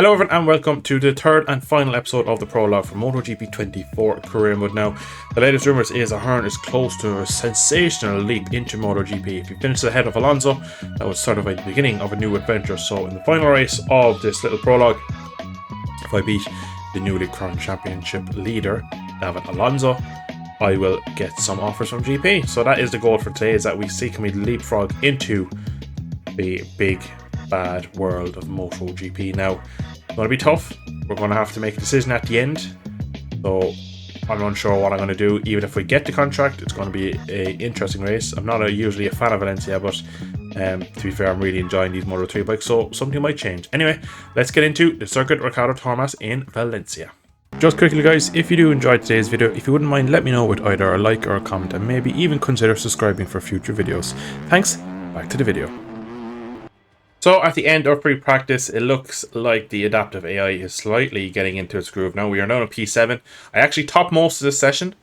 Hello everyone and welcome to the third and final episode of the prologue for Motogp 24 career mode. Now, the latest rumours is Ahern is close to a sensational leap into Motogp. If he finishes ahead of Alonso, that would sort of like the beginning of a new adventure. So in the final race of this little prologue, if I beat the newly crowned championship leader, David Alonso, I will get some offers from GP. So that is the goal for today, is that we see can we leapfrog into the big bad world of MotoGP. Now, it's going to be tough. We're going to have to make a decision at the end. So I'm unsure what I'm going to do. Even if we get the contract, it's going to be an interesting race. I'm not usually a fan of Valencia, but to be fair, I'm really enjoying these Moto3 bikes, so something might change. Anyway, let's get into the Circuit Ricardo Tormas in Valencia. Just quickly guys, if you do enjoy today's video, if you wouldn't mind, let me know with either a like or a comment, and maybe even consider subscribing for future videos. Thanks, back to the video. So at the end of free practice, it looks like the adaptive AI is slightly getting into its groove. Now we are now on P7. I actually topped most of this session.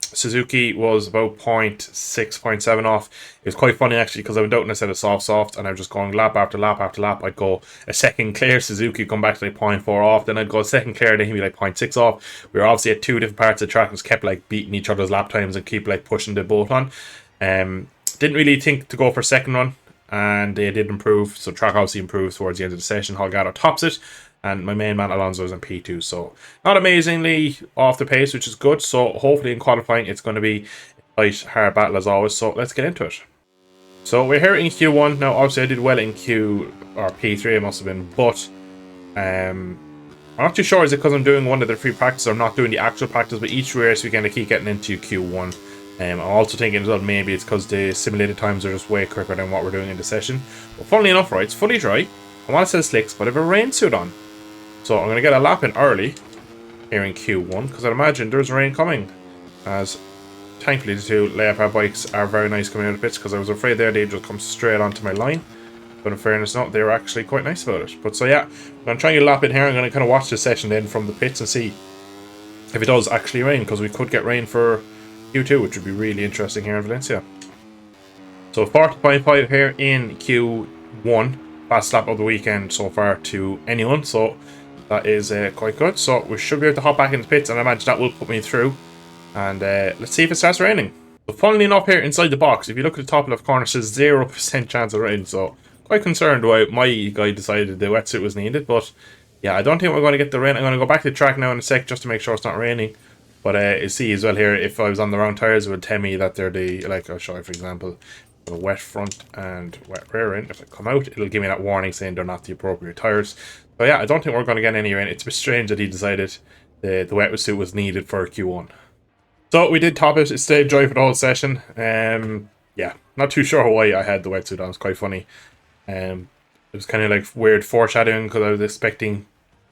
Suzuki was about 0.6, 0.7 off. It was quite funny actually, because I went out and I said a soft, and I was just going lap after lap after lap. I'd go a second clear, Suzuki come back to like 0.4 off, then I'd go a second clear, then he'd be like 0.6 off. We were obviously at two different parts of the track and just kept like beating each other's lap times and keep like pushing the boat on. Didn't really think to go for a second run, and they did improve, so track obviously improved towards the end of the session. Holgado tops it, and my main man Alonso is in P2, so not amazingly off the pace, which is good. So hopefully in qualifying it's going to be a tight, hard battle as always, so let's get into it. So we're here in Q1. Now obviously I did well in P3 it must have been, but I'm not too sure, is it because I'm doing one of the free practice or I'm not doing the actual practice, but each race we kind of keep getting into Q1. I'm also thinking as well, maybe it's because the simulated times are just way quicker than what we're doing in the session. But funnily enough, right, it's fully dry. I want to set slicks, but I have a rain suit on. So I'm going to get a lap in early here in Q1, because I imagine there's rain coming. As thankfully the two layup bikes are very nice coming out of the pits, because I was afraid they'd just come straight onto my line. But in fairness, no, they were actually quite nice about it. But so yeah, I'm going to try and get a lap in here. I'm going to kind of watch the session then from the pits and see if it does actually rain, because we could get rain for Q2, which would be really interesting here in Valencia. So 40.5 here in Q1, fast lap of the weekend so far to anyone, so that is quite good. So we should be able to hop back into the pits, and I imagine that will put me through. And let's see if it starts raining. So funnily enough, here inside the box, if you look at the top left corner, it says 0% chance of rain, so quite concerned why my guy decided the wetsuit was needed. But yeah, I don't think we're going to get the rain. I'm going to go back to the track now in a sec just to make sure it's not raining. But you see as well here, if I was on the wrong tires, it would tell me that they're the, like I'll show you for example, a wet front and wet rear end. If I come out, it'll give me that warning saying they're not the appropriate tires. So yeah, I don't think we're going to get any rain. It's a bit strange that he decided the wetsuit was needed for Q1. So we did top it. It stayed dry for the whole session. Yeah, not too sure why I had the wetsuit on. It was quite funny. It was kind of like weird foreshadowing, because I was expecting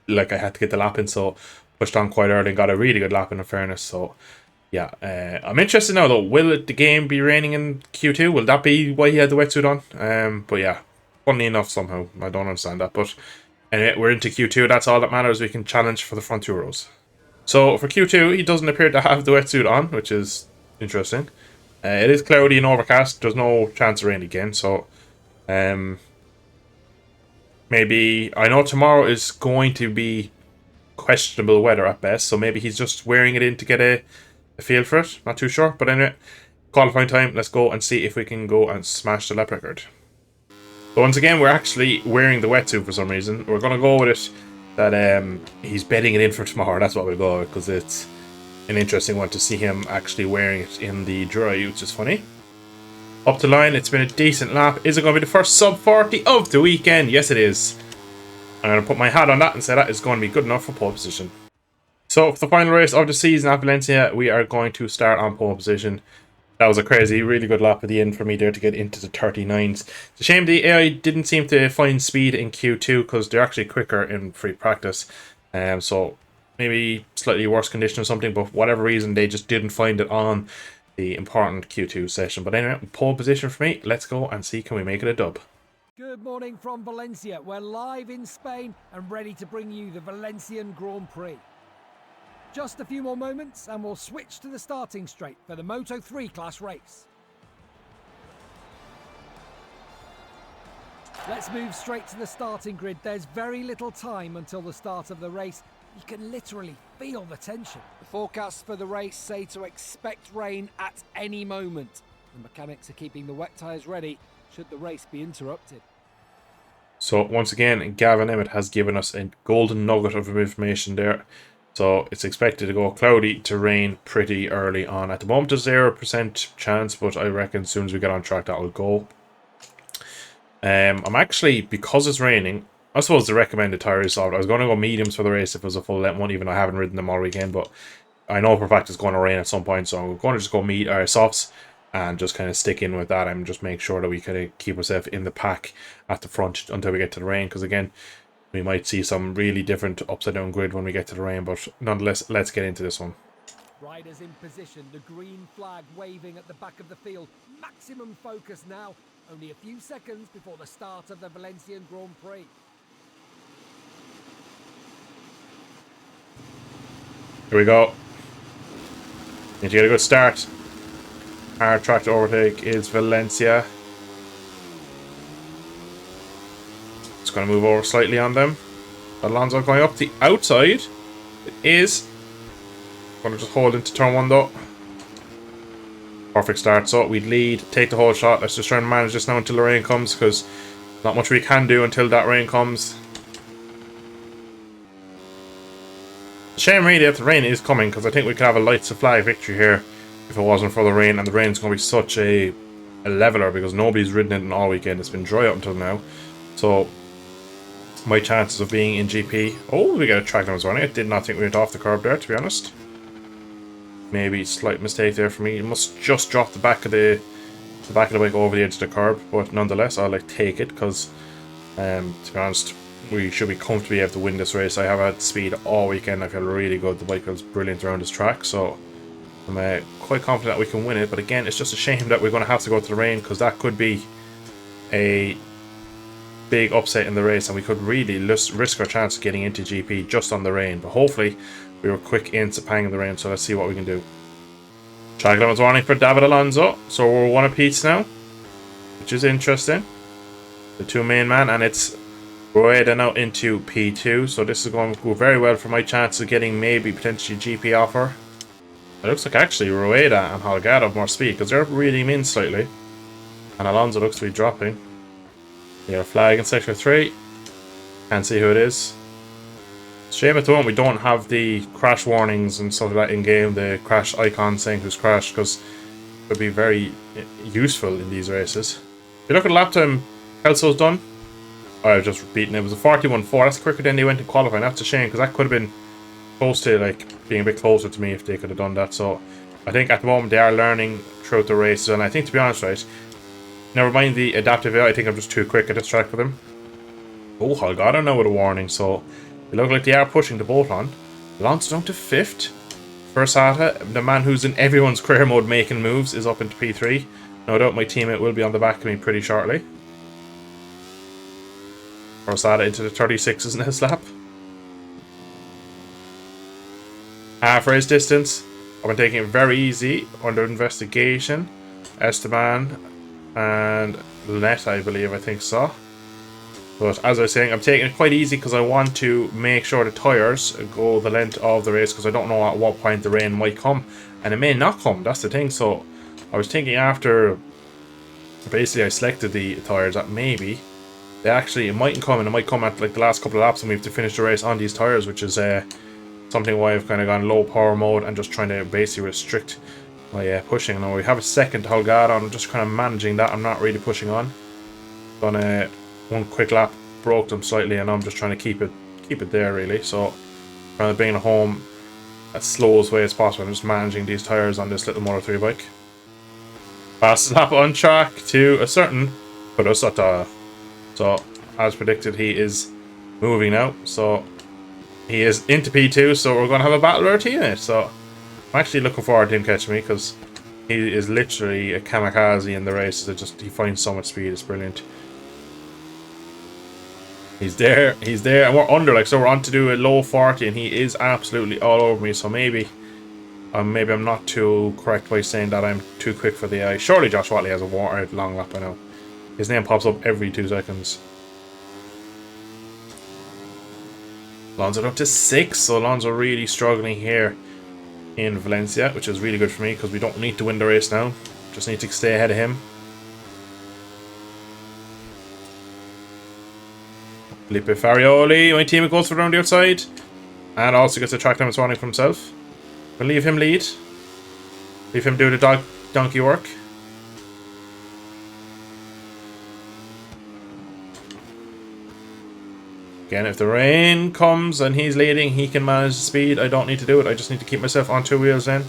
like I had to get the lap in, so pushed on quite early and got a really good lap in fairness. So yeah, I'm interested now though, will the game be raining in Q2? Will that be why he had the wetsuit on? But yeah, funnily enough somehow, I don't understand that. But anyway, we're into Q2, that's all that matters. We can challenge for the front two rows. So for Q2, he doesn't appear to have the wetsuit on, which is interesting. It is cloudy and overcast, there's no chance of rain again, so maybe, I know tomorrow is going to be questionable weather at best, so maybe he's just wearing it in to get a feel for it. Not too sure, but anyway, qualifying time, let's go and see if we can go and smash the lap record. So once again, we're actually wearing the wetsuit for some reason. We're going to go with it that he's betting it in for tomorrow. That's what we'll go with, because it's an interesting one to see him actually wearing it in the dry, which is funny. Up the line, it's been a decent lap. Is it going to be the first sub 40 of the weekend? Yes it is. I'm going to put my hat on that and say that is going to be good enough for pole position. So for the final race of the season at Valencia, we are going to start on pole position. That was a crazy, really good lap at the end for me there to get into the 39s. It's a shame the AI didn't seem to find speed in Q2, because they're actually quicker in free practice. So maybe slightly worse condition or something, but for whatever reason they just didn't find it on the important Q2 session. But anyway, pole position for me. Let's go and see, can we make it a dub. Good morning from Valencia. We're live in Spain and ready to bring you the Valencian Grand Prix. Just a few more moments and we'll switch to the starting straight for the Moto3 class race. Let's move straight to the starting grid. There's very little time until the start of the race. You can literally feel the tension. The forecasts for the race say to expect rain at any moment. The mechanics are keeping the wet tyres ready should the race be interrupted. So once again, Gavin Emmett has given us a golden nugget of information there. So it's expected to go cloudy to rain pretty early on. At the moment, there's 0% chance, but I reckon as soon as we get on track, that will go. I'm actually, because it's raining, I suppose the recommended tyre is soft. I was going to go mediums for the race if it was a full length one, even though I haven't ridden them all weekend, but I know for a fact it's going to rain at some point, so I'm going to just go softs and just kind of stick in with that and just make sure that we kind of keep ourselves in the pack at the front until we get to the rain, because again, we might see some really different upside down grid when we get to the rain, but nonetheless, let's get into this one. Riders in position, the green flag waving at the back of the field. Maximum focus now. Only a few seconds before the start of the Valencian Grand Prix. Here we go. Need to get a good start. Our track to overtake is Valencia. Just going to move over slightly on them. Alonso going up the outside. It is. Going to just hold into turn one though. Perfect start. So we'd lead, take the whole shot. Let's just try and manage this now until the rain comes, because not much we can do until that rain comes. Shame really that the rain is coming, because I think we could have a lights of flag victory here if it wasn't for the rain, and the rain's going to be such a leveler because nobody's ridden it all weekend. It's been dry up until now, so my chances of being in GP. Oh, we got a track limits warning. I did not think we went off the curb there, to be honest. Maybe slight mistake there for me. It must just drop the back of the bike over the edge of the curb, but nonetheless, I'll take it because, to be honest, we should be comfortably able to win this race. I have had speed all weekend. I feel really good. The bike was brilliant around this track, so I'm quite confident that we can win it. But again, it's just a shame that we're going to have to go to the rain, because that could be a big upset in the race, and we could really risk our chance of getting into GP just on the rain. But hopefully we were quick in Sepang in the rain, so let's see what we can do. Track limits warning for David Alonso, so we're one apiece now, which is interesting. The two main man, and it's Rueda now into P2, so this is going to go very well for my chance of getting maybe potentially GP offer. It looks like actually Rueda and Holgado have more speed, because they're reeling in slightly, and Alonso looks to be dropping. We got a flag in sector 3. Can't see who it is. Shame at the moment we don't have the crash warnings and stuff like that in game, the crash icon saying who's crashed, because it would be very useful in these races. If you look at lap time, Kelso's done. Oh, I've just beaten it. It was a 41.4. That's quicker than they went to qualifying. That's a shame, because that could have been close to like being a bit closer to me if they could have done that. So I think at the moment they are learning throughout the races, and I think, to be honest, right, never mind the adaptive AI, I think I'm just too quick at this track for them. Oh, Holgado now with a warning, so they look like they are pushing the boat on. Alonso down to 5th. Versata, the man who's in everyone's career mode making moves, is up into P3. No doubt my teammate will be on the back of me pretty shortly. Versata into the 36s in this lap. Half race distance. I've been taking it very easy under investigation. Esteban and Lynette, I believe, I think so. But as I was saying, I'm taking it quite easy because I want to make sure the tyres go the length of the race, because I don't know at what point the rain might come, and it may not come. That's the thing. So I was thinking after basically I selected the tyres that maybe they actually, it mightn't come, and it might come at like the last couple of laps and we have to finish the race on these tyres, which is something why I've kind of gone low power mode and just trying to basically restrict my pushing. Now we have a second Holgado, I'm just kind of managing that. I'm not really pushing on. Done one quick lap, broke them slightly, and I'm just trying to keep it there really. So trying to bring it home as slow as way as possible. I'm just managing these tyres on this little Moto3 bike. Fastest lap on track to a certain Kurosata. So as predicted, he is moving now. So he is into P2, so we're going to have a battle with our teammate. So I'm actually looking forward to him catching me, because he is literally a kamikaze in the races. He finds so much speed, it's brilliant. He's there, and we're under, like, so we're on to do a low 40, and he is absolutely all over me. So maybe I'm not too correct by saying that I'm too quick for the eye. Surely Josh Watley has a long lap by now. His name pops up every 2 seconds. Alonso up to 6, so Alonso really struggling here in Valencia, which is really good for me because we don't need to win the race now. Just need to stay ahead of him. Felipe Farioli, my teammate, goes for around the outside. And also gets a track limits warning for himself. We'll leave him lead. Leave him do the donkey work. Again, if the rain comes and he's leading, he can manage the speed. I don't need to do it. I just need to keep myself on 2 wheels then.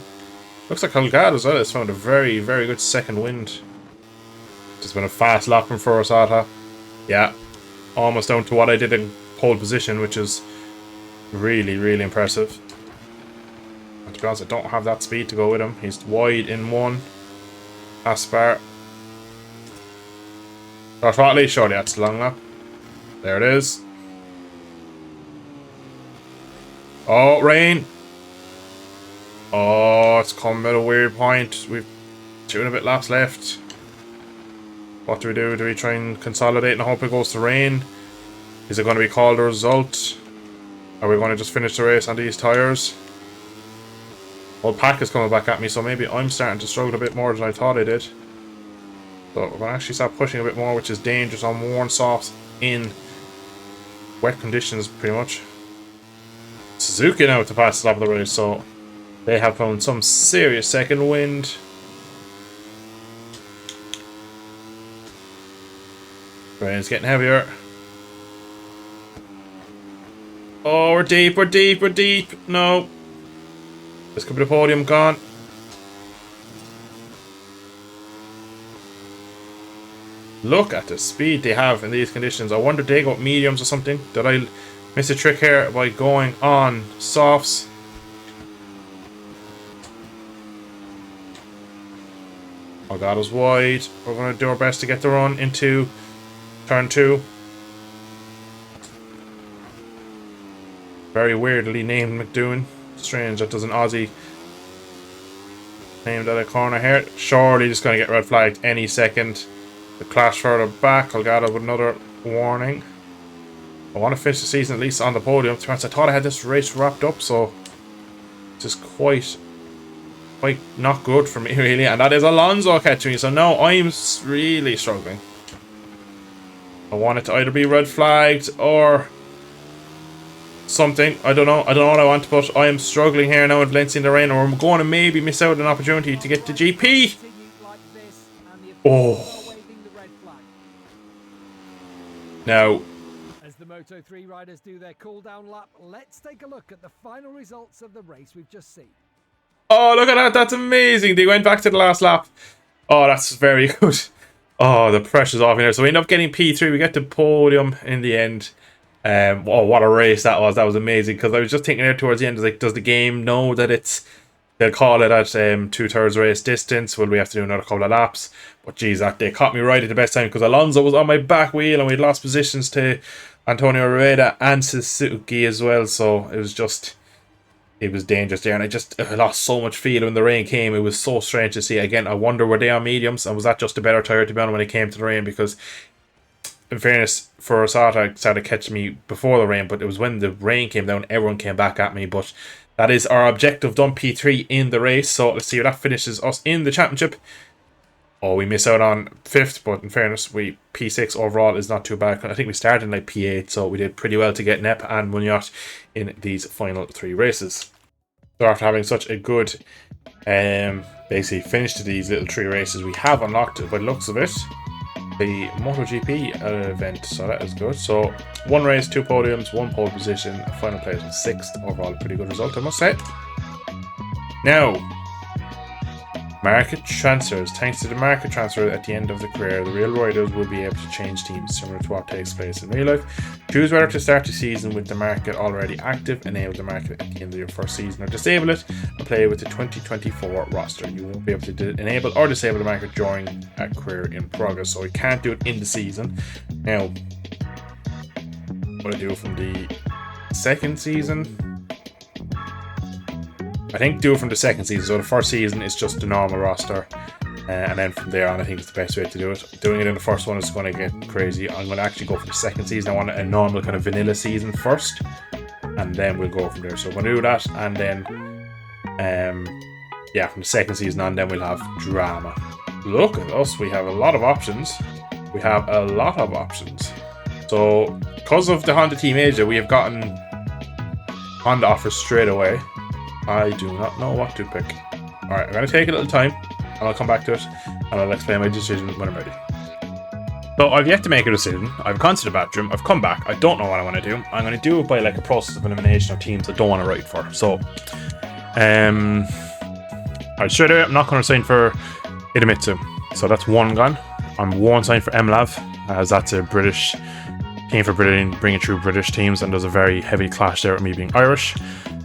Looks like Holgado as well has found a very, very good second wind. Just been a fast lap from Rosata. Yeah. Almost down to what I did in pole position, which is really, really impressive. And to be honest, I don't have that speed to go with him. He's wide in one. Aspar. Shortly, surely that's the long lap. There it is. Oh, rain. Oh, it's coming at a weird point. We've 2.5 laps left. What do we do? Do we try and consolidate and hope it goes to rain? Is it going to be called a result? Are we going to just finish the race on these tyres? Old pack is coming back at me, so maybe I'm starting to struggle a bit more than I thought I did. So we're going to actually start pushing a bit more, which is dangerous on worn softs in wet conditions, pretty much. Suzuki now to pass the top of the race, so they have found some serious second wind. Rain's getting heavier. Oh, we're deep, we're deep, we're deep. No. This could be the podium gone. Look at the speed they have in these conditions. I wonder if they got mediums or something. Did I miss a trick here by going on softs? Oh, God, is wide. We're going to do our best to get the run into turn 2. Very weirdly named McDoon. Strange that there's an Aussie named at a corner here. Surely just going to get red flagged any second. The clash further back. Holgado with another warning. I want to finish the season at least on the podium. To be honest, I thought I had this race wrapped up, so it's just quite not good for me, really. And that is Alonso catching me, so now I'm really struggling. I want it to either be red flagged or something. I don't know what I want, but I am struggling here now in Valencia in the rain, or I'm going to maybe miss out on an opportunity to get to GP. Oh. Now, as the Moto3 riders do their cool down lap, let's take a look at the final results of the race we've just seen. Oh, look at that. That's amazing. They went back to the last lap. Oh, that's very good. Oh, the pressure's off in there. So we end up getting P3. We get the podium in the end. Oh, what a race that was. That was amazing. Because I was just thinking there towards the end, like, does the game know that they'll call it at 2/3 race distance? Will we have to do another couple of laps? But geez, they caught me right at the best time, because Alonso was on my back wheel and we'd lost positions to Antonio Rueda and Suzuki as well. So it was dangerous there, and I lost so much feel when the rain came. It was so strange to see. Again, I wonder, were they on mediums, and was that just a better tyre, to be honest, when it came to the rain? Because in fairness, for Rosata started catching me before the rain, but it was when the rain came down, everyone came back at me. But that is our objective done, P3 in the race. So let's see if that finishes us in the championship. Oh, we miss out on 5th, but in fairness, P6 overall is not too bad. I think we started in like P8, so we did pretty well to get Nep and Munoz in these final 3 races. So after having such a good basically finish to these little 3 races, we have unlocked, by the looks of it, the Motogp event, so that is good. So 1 race, 2 podiums, 1 pole position, final place was 6th overall. Pretty good result, I must say. Now, market transfers. Thanks to the market transfer at the end of the career, the real riders will be able to change teams, similar to what takes place in real life. Choose whether to start the season with the market already active, enable the market at the end of your first season, or disable it and play with the 2024 roster. You won't be able to enable or disable the market during a career in progress, so we can't do it in the season. Now, what I do from the second season, I think do it from the second season. So the first season is just the normal roster, and then from there on, I think it's the best way to do it. Doing it in the first one is going to get crazy. I'm going to actually go for the second season. I want a normal kind of vanilla season first, and then we'll go from there. So we're gonna do that, and then yeah, from the second season on, then we'll have drama. Look at us, we have a lot of options. We have a lot of options. So because of the Honda Team Asia, we have gotten Honda offers straight away. I do not know what to pick. Alright, I'm gonna take a little time and I'll come back to it and I'll explain my decision when I'm ready. So I've yet to make a decision. I've gone to the bathroom, I've come back, I don't know what I want to do. I'm going to do it by like a process of elimination of teams I don't want to write for. So, alright, straight away, I'm not going to sign for Idemitsu. So that's one gone. I'm one sign for MLAV, as that's a British team for bringing through British teams, and there's a very heavy clash there with me being Irish.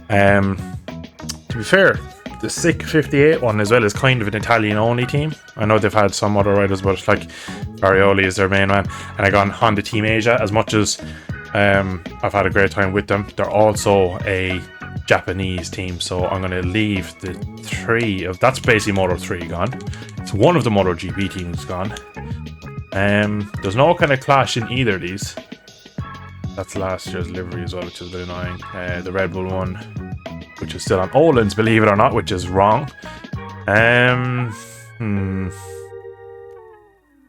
To be fair, the SICK 58 one as well is kind of an Italian only team. I know they've had some other riders, but it's like Varioli is their main man. And I got Honda Team Asia. As much as I've had a great time with them, they're also a Japanese team. So I'm going to leave the three of that's basically Moto 3 gone. It's one of the MotoGP teams gone. There's no kind of clash in either of these. That's last year's livery as well, which is a bit annoying. The Red Bull one, which is still on Olin's, believe it or not, which is wrong.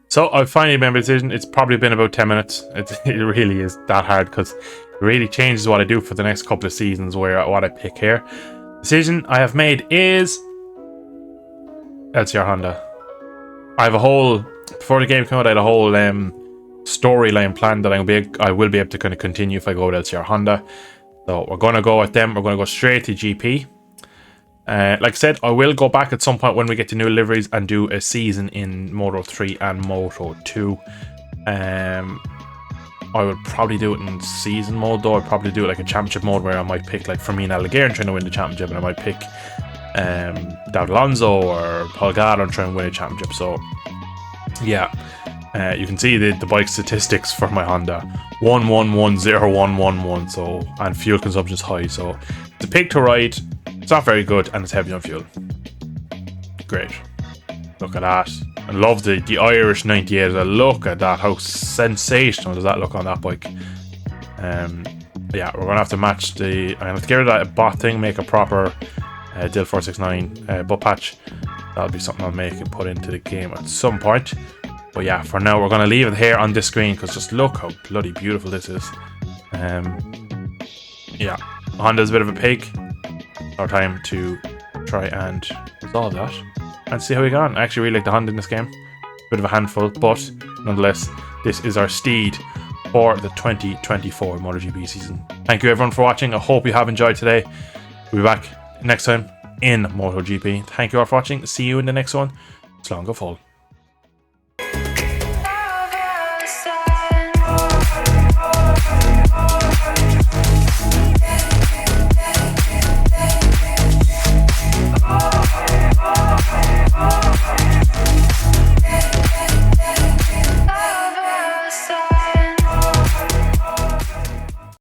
So I've finally made my decision. It's probably been about 10 minutes. It really is that hard because it really changes what I do for the next couple of seasons, what I pick here. Decision I have made is LCR Honda. I have a whole, before the game came out, I had a whole storyline planned that I will be able to kind of continue if I go with LCR Honda. So we're going to go with them. We're going to go straight to GP. Like I said, I will go back at some point when we get to new liveries and do a season in Moto 3 and Moto 2. I would probably do it in season mode though. I'd probably do it like a championship mode where I might pick like Fermin Alligator and trying to win the championship, and I might pick David Alonso or Polgado and try and win a championship. So yeah. You can see the bike statistics for my Honda 111011, so, and fuel consumption is high, so it's a pig to ride. It's not very good and it's heavy on fuel. Great. Look at that. I love the Irish 98. Look at that. How sensational does that look on that bike? Yeah, we're gonna have to match I'm gonna have to get rid of that bot thing, make a proper Dill 469 butt patch. That'll be something I'll make and put into the game at some point. But yeah, for now, we're going to leave it here on this screen because just look how bloody beautiful this is. Yeah, Honda's a bit of a pig. Our time to try and resolve that and see how we go on. I actually really like the Honda in this game. Bit of a handful, but nonetheless, this is our steed for the 2024 MotoGP season. Thank you everyone for watching. I hope you have enjoyed today. We'll be back next time in MotoGP. Thank you all for watching. See you in the next one. Slán go full.